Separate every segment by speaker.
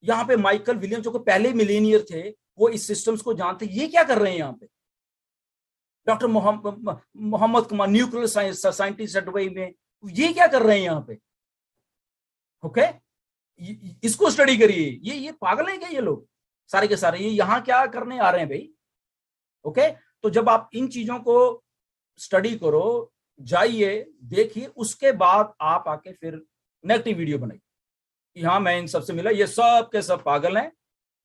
Speaker 1: यहाँ पे Michael William जो कि पहले मिलीनियर थे, वो इस सिस्टम्स को जानते, ये क्या कर रहे हैं यहाँ पे? Doctor Mohammad Kumar nuclear scientist at Dubai में, ये क्या कर रहे हैं यहाँ पे? ओके, इसको स्टडी करिए। ये पागल है क्या ये लोग सारे के सारे? ये यहाँ क्या करने आ रहे हैं भाई? ओके, तो जब आप इन चीजों को स्टडी करो, जाइए देखिए, उसके बाद आप आके फिर नेगेटिव वीडियो बनाइए कि हाँ मैं इन सबसे मिला, ये सब के सब पागल हैं,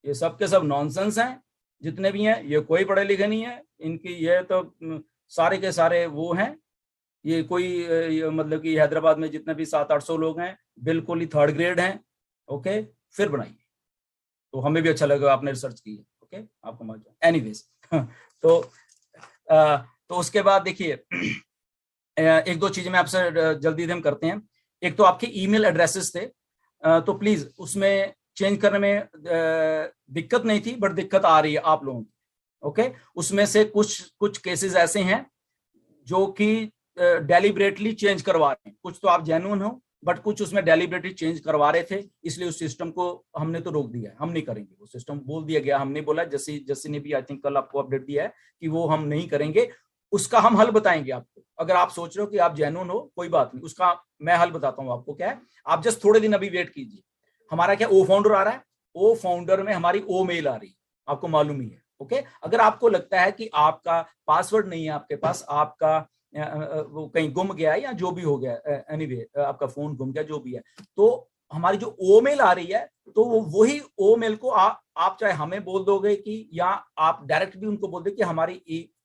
Speaker 1: ये सब के सब नॉनसेंस हैं, जितने भी हैं ये कोई पढ़े लिखे नहीं है, इनकी ये तो सारे के सारे वो हैं, ये कोई मतलब कि हैदराबाद में जितने भी 700-800 लोग हैं बिल्कुल ही थर्ड ग्रेड हैं। ओके, फिर बनाइए, तो हमें भी अच्छा लगा आपने रिसर्च की है। ओके, आपको मजा। एनीवेज तो उसके बाद देखिए, एक दो चीजें मैं आपसे जल्दी हम करते हैं। एक तो आपके ईमेल एड्रेसेस थे, तो प्लीज उसमें चेंज करने में दिक्कत नहीं थी, बट दिक्कत आ रही है आप लोगों की। ओके, उसमें से कुछ केसेस ऐसे हैं जो कि डेलिबरेटली चेंज करवा रहे हैं, कुछ तो आप जेन्युइन हो, बट कुछ उसमें डेलिबरेटली चेंज करवा रहे थे, इसलिए उस सिस्टम को हमने तो रोक दिया है, हम नहीं करेंगे। वो सिस्टम बोल दिया गया, हमने बोला, जैसी ने भी आई थिंक कल आपको अपडेट दिया है कि वो हम नहीं करेंगे। उसका हम हल बताएंगे आपको। अगर आप सोच रहे हो कि आप जेन्युइन हो, कोई बात नहीं, उसका मैं हल बताता हूँ आपको क्या है। आप जस्ट थोड़े दिन अभी वेट कीजिए। हमारा क्या ओ फाउंडर आ रहा है, ओ फाउंडर में हमारी ओ मेल आ रही है, आपको मालूम ही है। ओके, अगर आपको लगता है कि आपका पासवर्ड नहीं है आपके पास, आपका वो कहीं गुम गया है या जो भी हो गया, एनीवे आपका फोन गुम गया, जो भी है, तो हमारी जो ओ मेल आ रही है, तो वही ओ मेल को आप चाहे हमें बोल दोगे कि, या आप डायरेक्ट भी उनको बोल दो कि हमारी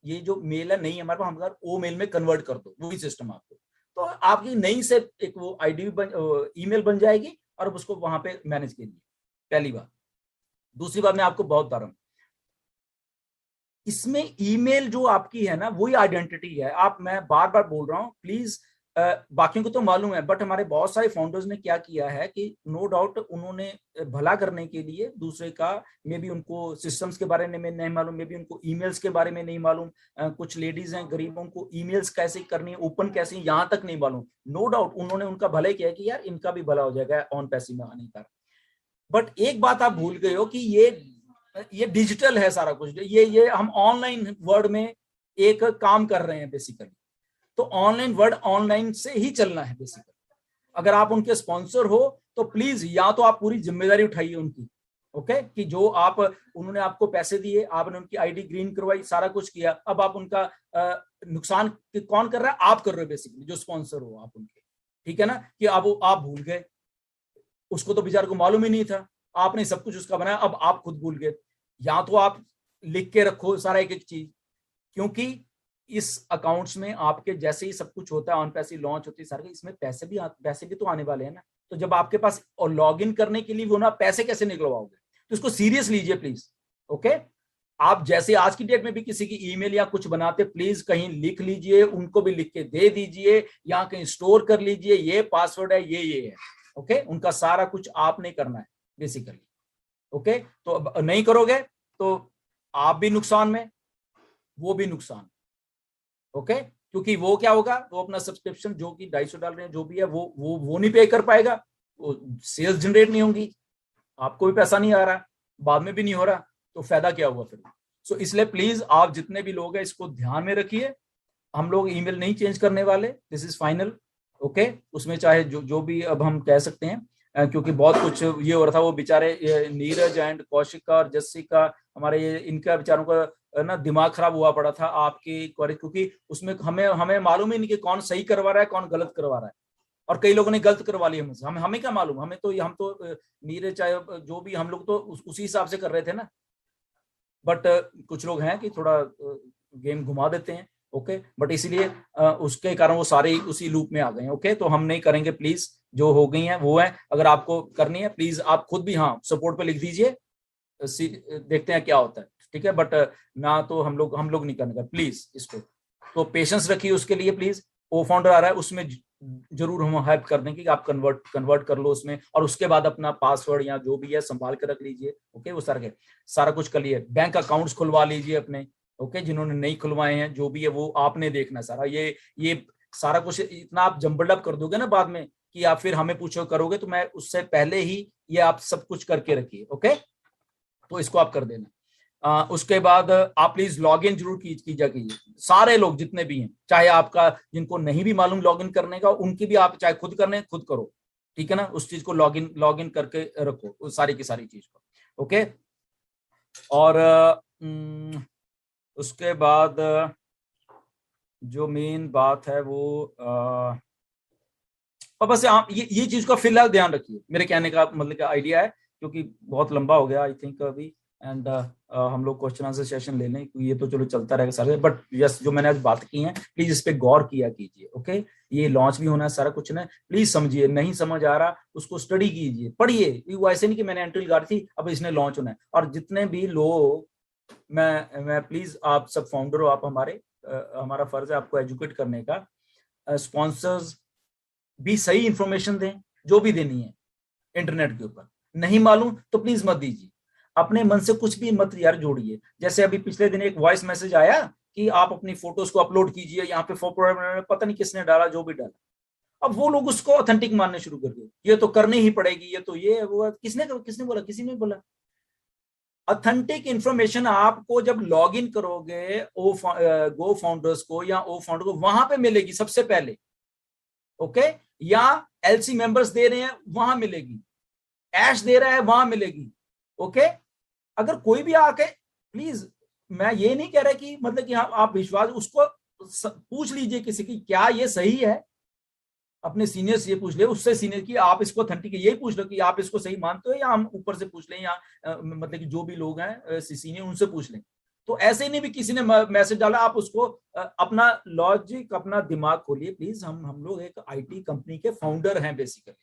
Speaker 1: ये जो मेल है नहीं है हमारे पास, हमारे ओ मेल में कन्वर्ट कर दो, वही सिस्टम आपको, तो आपकी नई से एक वो आईडी ईमेल बन जाएगी और उसको वहां पे मैनेज कीजिए। पहली बात। दूसरी बात मैं आपको बहुत बता रहा हूं, इसमें ईमेल जो आपकी है ना, वही आइडेंटिटी है। आप, मैं बार बार बोल रहा हूं, प्लीज, बाकियों को तो मालूम है, बट हमारे बहुत सारे फाउंडर्स ने क्या किया है कि नो डाउट उन्होंने भला करने के लिए दूसरे का, मे बी उनको सिस्टम्स के बारे में नहीं मालूम, मे बी उनको ईमेल्स के बारे में नहीं मालूम, कुछ लेडीज हैं गरीबों को ईमेल्स कैसे करनी है, ओपन कैसे, यहाँ तक नहीं मालूम। नो डाउट उन्होंने उनका भला ही किया कि यार इनका भी भला हो जाएगा ऑन पैसिव में आने का। बट एक बात आप भूल गए हो कि ये डिजिटल है सारा कुछ, ये हम ऑनलाइन वर्ड में एक काम कर रहे हैं बेसिकली, तो ऑनलाइन वर्ड ऑनलाइन से ही चलना है बेसिकली। अगर आप उनके स्पॉन्सर हो तो प्लीज या तो आप पूरी जिम्मेदारी उठाइए उनकी। ओके, कि जो आप, उन्होंने आपको पैसे दिए, आपने उनकी आईडी ग्रीन करवाई, सारा कुछ किया, अब आप उनका नुकसान कौन कर रहा है? आप कर रहे हो बेसिकली, जो स्पॉन्सर हो आप उनके। ठीक है ना, कि अब आप भूल गए, उसको तो बेचारे को मालूम ही नहीं था, आपने सब कुछ उसका बनाया, अब आप खुद भूल गए। या तो आप लिख के रखो सारा एक एक चीज, क्योंकि इस अकाउंट्स में आपके जैसे ही सब कुछ होता है, ऑन पैसे लॉन्च होती है सारे, इसमें पैसे भी तो आने वाले हैं ना। तो जब आपके पास, और लॉग इन करने के लिए वो ना पैसे कैसे निकलवाओगे? तो इसको सीरियस लीजिए प्लीज। ओके, आप जैसे आज की डेट में भी किसी की ईमेल या कुछ बनाते, प्लीज कहीं लिख लीजिए, उनको भी लिख के दे दीजिए, या कहीं स्टोर कर लीजिए, ये पासवर्ड है, ये है। ओके, उनका सारा कुछ आपने करना है बेसिकली। ओके, तो अब नहीं करोगे तो आप भी नुकसान में, वो भी नुकसान। ओके, क्योंकि वो क्या होगा, वो अपना सब्सक्रिप्शन जो कि 250 डाल रहे हैं, जो भी है, वो नहीं पे कर पाएगा, वो सेल्स जनरेट नहीं होंगी, आपको भी पैसा नहीं आ रहा, बाद में भी नहीं हो रहा, तो फायदा क्या हुआ फिर? सो इसलिए प्लीज आप जितने भी लोग हैं इसको ध्यान में रखिए। हम लोग ईमेल नहीं चेंज करने वाले, दिस इज फाइनल। ओके, उसमें चाहे जो भी अब हम कह सकते हैं, क्योंकि बहुत कुछ ये हो रहा था, वो बेचारे नीरज एंड कौशिक का और जस्सी का, हमारे इनका बेचारों का ना दिमाग खराब हुआ पड़ा था आपकी क्वेरी, क्योंकि उसमें हमें मालूम ही नहीं कि कौन सही करवा रहा है, कौन गलत करवा रहा है, और कई लोगों ने गलत करवा लिया हमसे, हमें क्या मालूम, हम तो नीरज चाहे जो भी, हम लोग तो उसी हिसाब से कर रहे थे ना। बट कुछ लोग हैं कि थोड़ा गेम घुमा देते हैं। ओके, बट इसीलिए उसके कारण वो सारे उसी लूप में आ गए हैं। ओके, तो हम नहीं करेंगे प्लीज, जो हो गई हैं वो है, अगर आपको करनी है प्लीज आप खुद भी हाँ सपोर्ट पे लिख दीजिए, देखते हैं क्या होता है। ठीक है, बट ना तो हम लोग नहीं करने का प्लीज इसको, तो पेशेंस रखिए उसके लिए प्लीज। ओ फाउंडर आ रहा है, उसमें जरूर हम हेल्प कर देंगे कि आप कन्वर्ट कर लो उसमें, और उसके बाद अपना पासवर्ड या जो भी है संभाल कर रख लीजिए। ओके, वो सारा कुछ कर लिए, बैंक अकाउंट्स खुलवा लीजिए अपने। ओके, जिन्होंने नहीं खुलवाए हैं, जो भी है वो आपने देखना सारा, ये सारा कुछ इतना आप जम्बल्ड अप कर दोगे ना बाद में, कि आप फिर हमें पूछो करोगे, तो मैं उससे पहले ही ये आप सब कुछ करके रखिए। ओके, तो इसको आप कर देना। उसके बाद आप प्लीज लॉग इन जरूर कीजिए, सारे लोग जितने भी हैं, चाहे आपका जिनको नहीं भी मालूम लॉग इन करने का, उनकी भी आप चाहे खुद करने खुद करो, ठीक है ना। उस चीज को लॉग इन करके रखो, उस सारी की सारी चीज को। ओके, और उसके बाद जो मेन बात है वो बस आप ये चीज का फिलहाल ध्यान रखिए। मेरे कहने का मतलब का आइडिया है, क्योंकि बहुत लंबा हो गया आई थिंक अभी, एंड हम लोग क्वेश्चन आंसर सेशन ले लें, ये तो चलो चलता रहेगा सारे, बट यस जो मैंने आज बात की है प्लीज इस पे गौर किया कीजिए। ओके, ये लॉन्च भी होना है, सारा कुछ ना, प्लीज समझिए, नहीं समझ आ रहा उसको स्टडी कीजिए, पढ़िए। वो ऐसे नहीं कि मैंने एंट्री लगाई थी अब इसने लॉन्च होना है। और जितने भी लोग, मैं प्लीज, आप सब फाउंडर हो, आप हमारे हमारा फर्ज है आपको एजुकेट करने का। स्पॉन्सर्स भी सही इंफॉर्मेशन दें, जो भी देनी है इंटरनेट के ऊपर। नहीं मालूम तो प्लीज मत दीजिए, अपने मन से कुछ भी मत यार जोड़िए। जैसे अभी पिछले दिन एक वॉइस मैसेज आया कि आप अपनी फोटोज को अपलोड कीजिए यहाँ पे, पता नहीं किसने डाला, जो भी डाला, अब वो लोग उसको ऑथेंटिक मानने शुरू कर दिए, ये तो करनी ही पड़ेगी, ये तो ये वो। किसने बोला? किसी ने बोला। ऑथेंटिक इंफॉर्मेशन आपको जब लॉग इन करोगे गो फाउंडर्स को या ओ फाउंडर को, वहां पे मिलेगी सबसे पहले। ओके, या एलसी मेंबर्स दे रहे हैं वहां मिलेगी, ऐश दे रहा है वहां मिलेगी। ओके, अगर कोई भी आके, प्लीज, मैं ये नहीं कह रहा कि मतलब कि आप विश्वास, उसको पूछ लीजिए किसी की, क्या ये सही है, अपने सीनियर से ये पूछ ले, उससे सीनियर की आप इसको ऑथेंटिक यही पूछ लो कि आप इसको सही मानते हो, या हम ऊपर से पूछ लें, या मतलब कि जो भी लोग हैं सीनियर उनसे पूछ लें। तो ऐसे ही नहीं भी किसी ने मैसेज डाला आप उसको, अपना लॉजिक, अपना दिमाग खोलिए प्लीज। हम लोग एक आईटी कंपनी के फाउंडर हैं बेसिकली,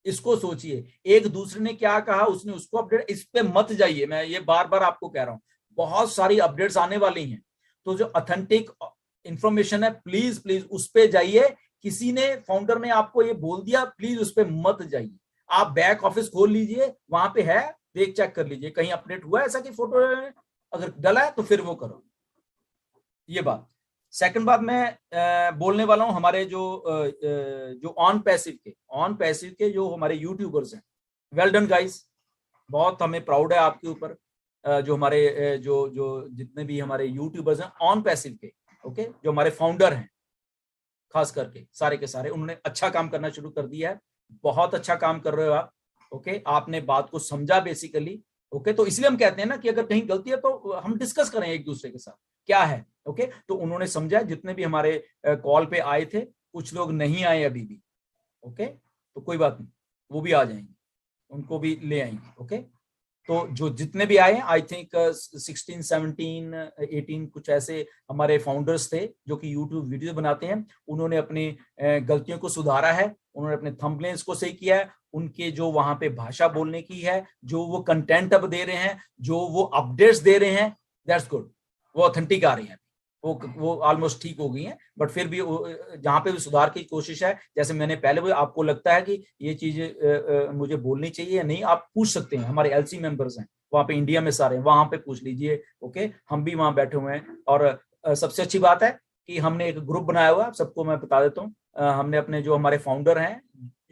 Speaker 1: इसको सोचिए। एक दूसरे ने क्या कहा उसने उसको अपडेट, इस पे मत जाइए, मैं ये बार बार आपको कह रहा हूं, बहुत सारी अपडेट्स आने वाली हैं। तो जो ऑथेंटिक इंफॉर्मेशन है प्लीज प्लीज उस पे जाइए। किसी ने, फाउंडर ने आपको ये बोल दिया, प्लीज उस पर मत जाइए। आप बैक ऑफिस खोल लीजिए, वहां पे है, देख चेक कर लीजिए कहीं अपडेट हुआ है ऐसा कि फोटो अगर डला है तो फिर वो करो। ये बात। सेकंड बात मैं बोलने वाला हूं, हमारे जो ऑन पैसिव के जो हमारे यूट्यूबर्स हैं, वेल डन गाइस, बहुत हमें प्राउड है आपके ऊपर। जो हमारे जो जो जितने भी हमारे यूट्यूबर्स हैं ऑन पैसिव के, ओके, जो हमारे फाउंडर हैं खास करके, सारे के सारे उन्होंने अच्छा काम करना शुरू कर दिया है। बहुत अच्छा काम कर रहे हो आप। ओके, आपने बात को समझा बेसिकली। ओके, तो इसलिए हम कहते हैं ना कि अगर कहीं गलती है तो हम डिस्कस करें एक दूसरे के साथ क्या है। ओके, तो उन्होंने समझा, जितने भी हमारे कॉल पे आए थे, कुछ लोग नहीं आए अभी भी। ओके, तो कोई बात नहीं, वो भी आ जाएंगे, उनको भी ले आएंगे। ओके, तो जो जितने भी आए, आई थिंक 16, 17, 18 कुछ ऐसे हमारे फाउंडर्स थे जो कि यूट्यूब वीडियो बनाते हैं। उन्होंने अपनी गलतियों को सुधारा है, उन्होंने अपने थंबनेल्स को सही किया है, उनके जो वहां पे भाषा बोलने की है, जो वो कंटेंट अब दे रहे हैं, जो वो अपडेट्स दे रहे हैं, दैट्स गुड, वो ऑथेंटिक आ रही हैं। वो ऑलमोस्ट ठीक हो गई हैं, बट फिर भी जहां पे भी सुधार की कोशिश है। जैसे मैंने पहले भी, आपको लगता है कि ये चीज मुझे बोलनी चाहिए या नहीं, आप पूछ सकते हैं। हमारे एलसी मेंबर्स हैं वहां पे, इंडिया में सारे, वहां पे पूछ लीजिए। ओके, हम भी वहां बैठे हुए हैं। और सबसे अच्छी बात है कि हमने एक ग्रुप बनाया हुआ है, सबको मैं बता देता हूँ। हमने अपने जो हमारे फाउंडर हैं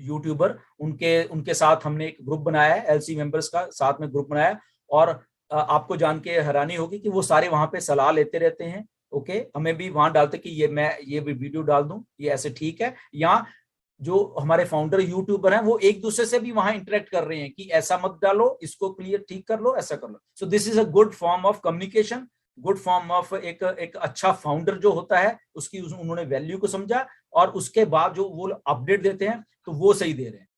Speaker 1: यूट्यूबर, उनके साथ हमने एक ग्रुप बनाया है, एलसी मेंबर्स का साथ में ग्रुप बनाया। और आपको जान के हैरानी होगी कि वो सारे वहां पे सलाह लेते रहते हैं। ओके, हमें भी वहां डालते कि मैं ये भी वीडियो डाल दूं, ये ऐसे ठीक है। या जो हमारे फाउंडर यूट्यूबर हैं वो एक दूसरे से भी वहां इंटरेक्ट कर रहे हैं कि ऐसा मत डालो, इसको क्लियर ठीक कर लो, ऐसा कर लो। So this is a good form of communication, good form of एक अच्छा फाउंडर जो होता है उसकी उन्होंने वैल्यू को समझा, और उसके बाद जो वो अपडेट देते हैं तो वो सही दे रहे हैं।